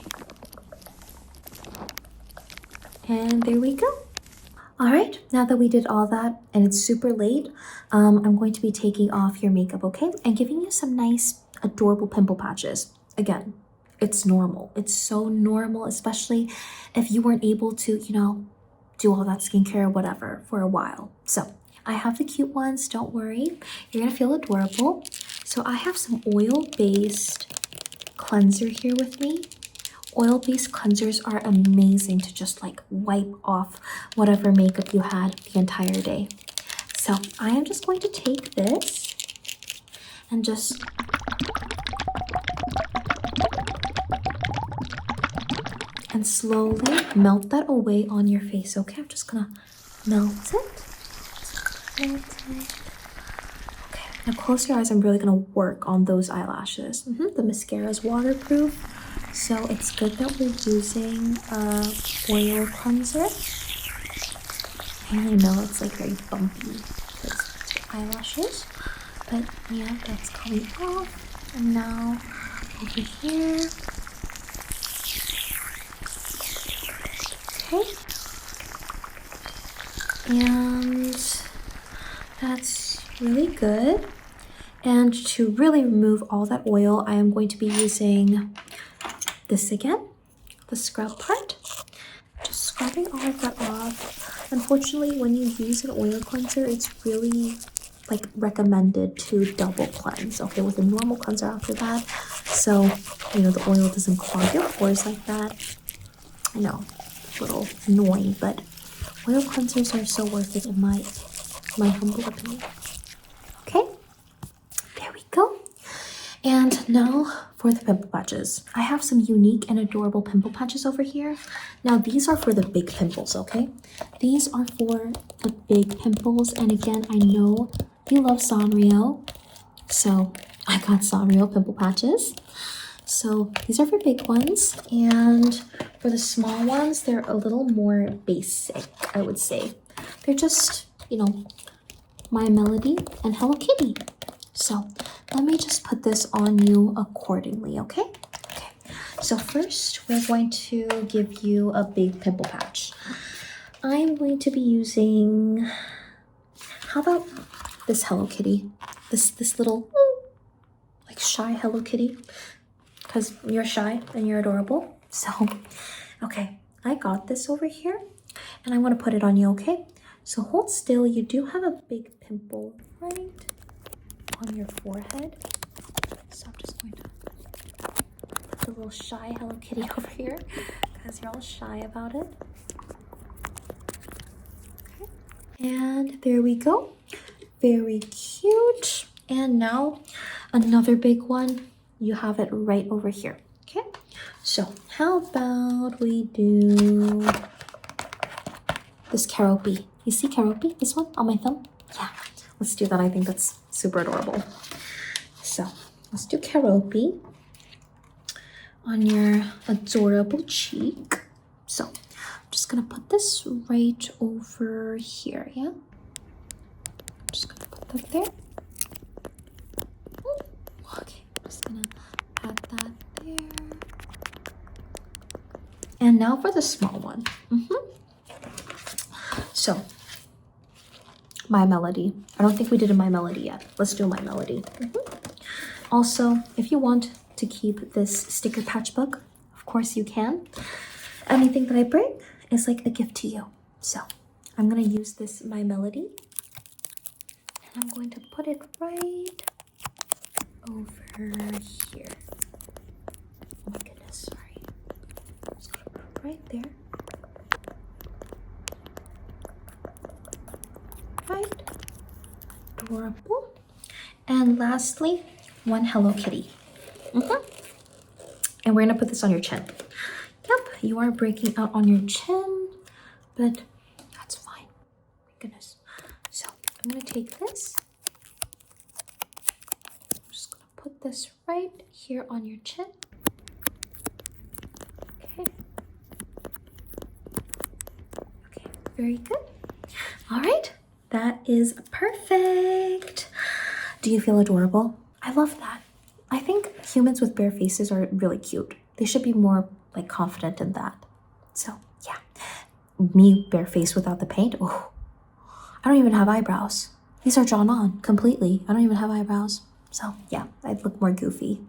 And there we go. All right, now that we did all that and it's super late, I'm going to be taking off your makeup, okay? And giving you some nice, adorable pimple patches. Again, it's normal. It's so normal, especially if you weren't able to, do all that skincare or whatever for a while. So I have the cute ones, don't worry. You're gonna feel adorable. So I have some oil-based cleanser here with me. Oil-based cleansers are amazing to just like wipe off whatever makeup you had the entire day. So I am just going to take this and just slowly melt that away on your face, okay? I'm just gonna melt it. Okay, now close your eyes. I'm really gonna work on those eyelashes. The mascara is waterproof, so it's good that we're using oil cleanser. And I know it's like very bumpy because eyelashes, but yeah, that's coming off. And now over here. Okay. And that's really good. And to really remove all that oil, I am going to be using this again, the scrub part. Just scrubbing all of that off. Unfortunately, when you use an oil cleanser, it's really like recommended to double cleanse, okay, with a normal cleanser after that. So, you know, the oil doesn't clog your pores like that. I know, a little annoying, but oil cleansers are so worth it in my humble opinion. Okay, there we go. And now for the pimple patches. I have some unique and adorable pimple patches over here. Now these are for the big pimples, okay? These are for the big pimples. And again, I know you love SANRIO, so I got SANRIO pimple patches. So these are for big ones, and for the small ones, they're a little more basic, I would say. They're just, you know, My Melody and Hello Kitty. So let me just put this on you accordingly, okay? Okay, so first we're going to give you a big pimple patch. I'm going to be using, how about this Hello Kitty? This little, like shy Hello Kitty. Because you're shy and you're adorable. So, okay, I got this over here and I want to put it on you, okay? So hold still. You do have a big pimple right on your forehead. So I'm just going to put the little shy Hello Kitty over here because you're all shy about it. Okay, and there we go. Very cute. And now another big one. You have it right over here. Okay, so how about we do this Caropi? You see Caropi, this one on my thumb? Yeah, let's do that. I think that's super adorable. So let's do Caropi on your adorable cheek. So I'm just gonna put this right over here, yeah? I'm just gonna put that there. Okay, I'm just gonna add that there. And now for the small one. So, My Melody. I don't think we did a My Melody yet. Let's do a My Melody. Also, if you want to keep this sticker patch book, of course you can. Anything that I bring is like a gift to you. So, I'm gonna use this My Melody. And I'm going to put it right over here. Oh my goodness, sorry. Just gonna put it right there. Right. Adorable. And lastly, one Hello Kitty. And we're gonna put this on your chin. Yep, you are breaking out on your chin, but that's fine. My goodness. So I'm gonna take this. I'm just gonna put this right here on your chin. Okay. Okay, very good. All right, that is perfect. Do you feel adorable? I love that. I think humans with bare faces are really cute. They should be more like confident in that. So yeah, me bare face without the paint. Oh, I don't even have eyebrows. These are drawn on completely. I don't even have eyebrows. So yeah, I'd look more goofy.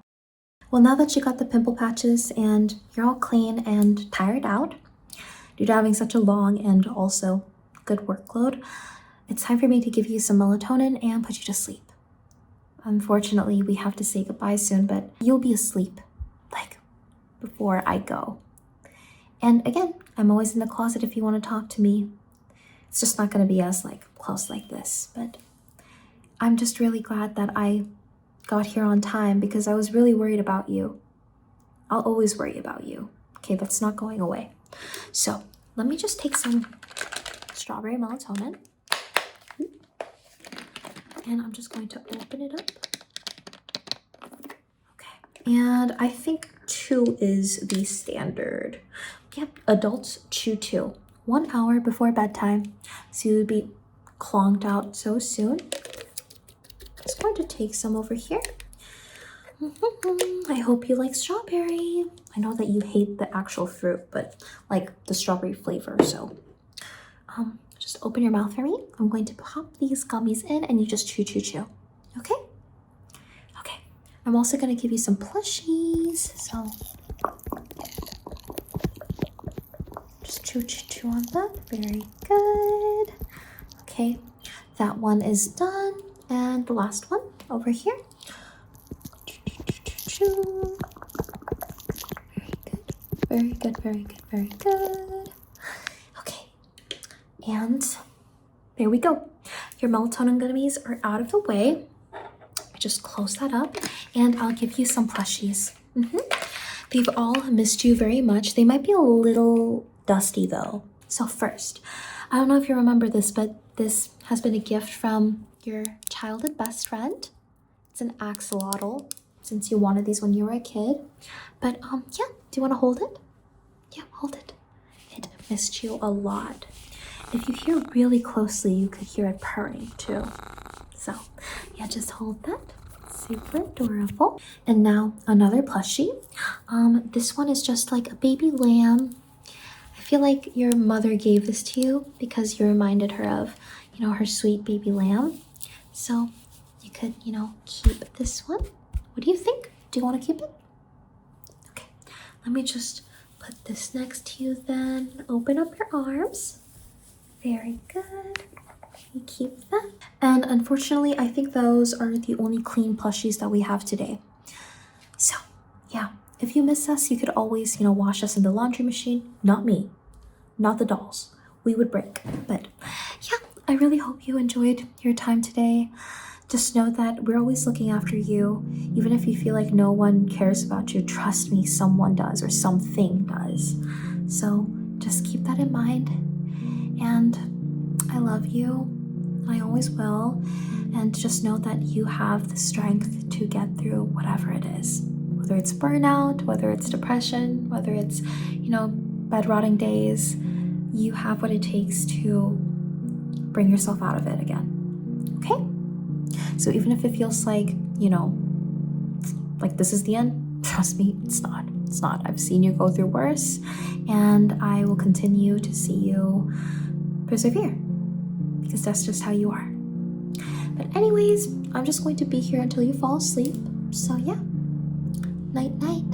Well, now that you got the pimple patches and you're all clean and tired out due to having such a long and also good workload, it's time for me to give you some melatonin and put you to sleep. Unfortunately, we have to say goodbye soon, but you'll be asleep, like, before I go. And again, I'm always in the closet if you want to talk to me. It's just not going to be as, like, close like this, but I'm just really glad that I got here on time because I was really worried about you. I'll always worry about you. Okay, that's not going away. So, let me just take some strawberry melatonin. And I'm just going to open it up. Okay. And I think 2 is the standard. Yep, adults chew 2. 1 hour before bedtime. So you would be clonked out so soon. Just going to take some over here. I hope you like strawberry. I know that you hate the actual fruit, but like the strawberry flavor. So just open your mouth for me. I'm going to pop these gummies in and you just chew, chew, chew. Okay? Okay. I'm also going to give you some plushies. So just chew, chew, chew on that. Very good. Okay. That one is done. And the last one over here. Very good, very good, very good. Okay, and there we go. Your melatonin gummies are out of the way. Just close that up, and I'll give you some plushies. They've all missed you very much. They might be a little dusty though. So first, I don't know if you remember this, but this has been a gift from your childhood best friend. It's an axolotl, since you wanted these when you were a kid. But yeah, do you want to hold it? Yeah, hold it. It missed you a lot. If you hear really closely, you could hear it purring too. So yeah, just hold that. Super adorable. And now another plushie. This one is just like a baby lamb. I feel like your mother gave this to you because you reminded her of, you know, her sweet baby lamb. So you could, you know, keep this one. What do you think? Do you want to keep it? Okay, let me just put this next to you then. Open up your arms. Very good. You keep that. And unfortunately, I think those are the only clean plushies that we have today. So yeah, if you miss us, you could always, you know, wash us in the laundry machine. Not me, not the dolls. We would break. But yeah, I really hope you enjoyed your time today. Just know that we're always looking after you. Even if you feel like no one cares about you, trust me, someone does or something does. So just keep that in mind. And I love you. I always will. And just know that you have the strength to get through whatever it is. Whether it's burnout, whether it's depression, whether it's, you know, bed rotting days, you have what it takes to bring yourself out of it again. Okay? So even if it feels like, you know, like this is the end, trust me, it's not. It's not. I've seen you go through worse, and I will continue to see you persevere because that's just how you are. But anyways, I'm just going to be here until you fall asleep. So yeah, night night.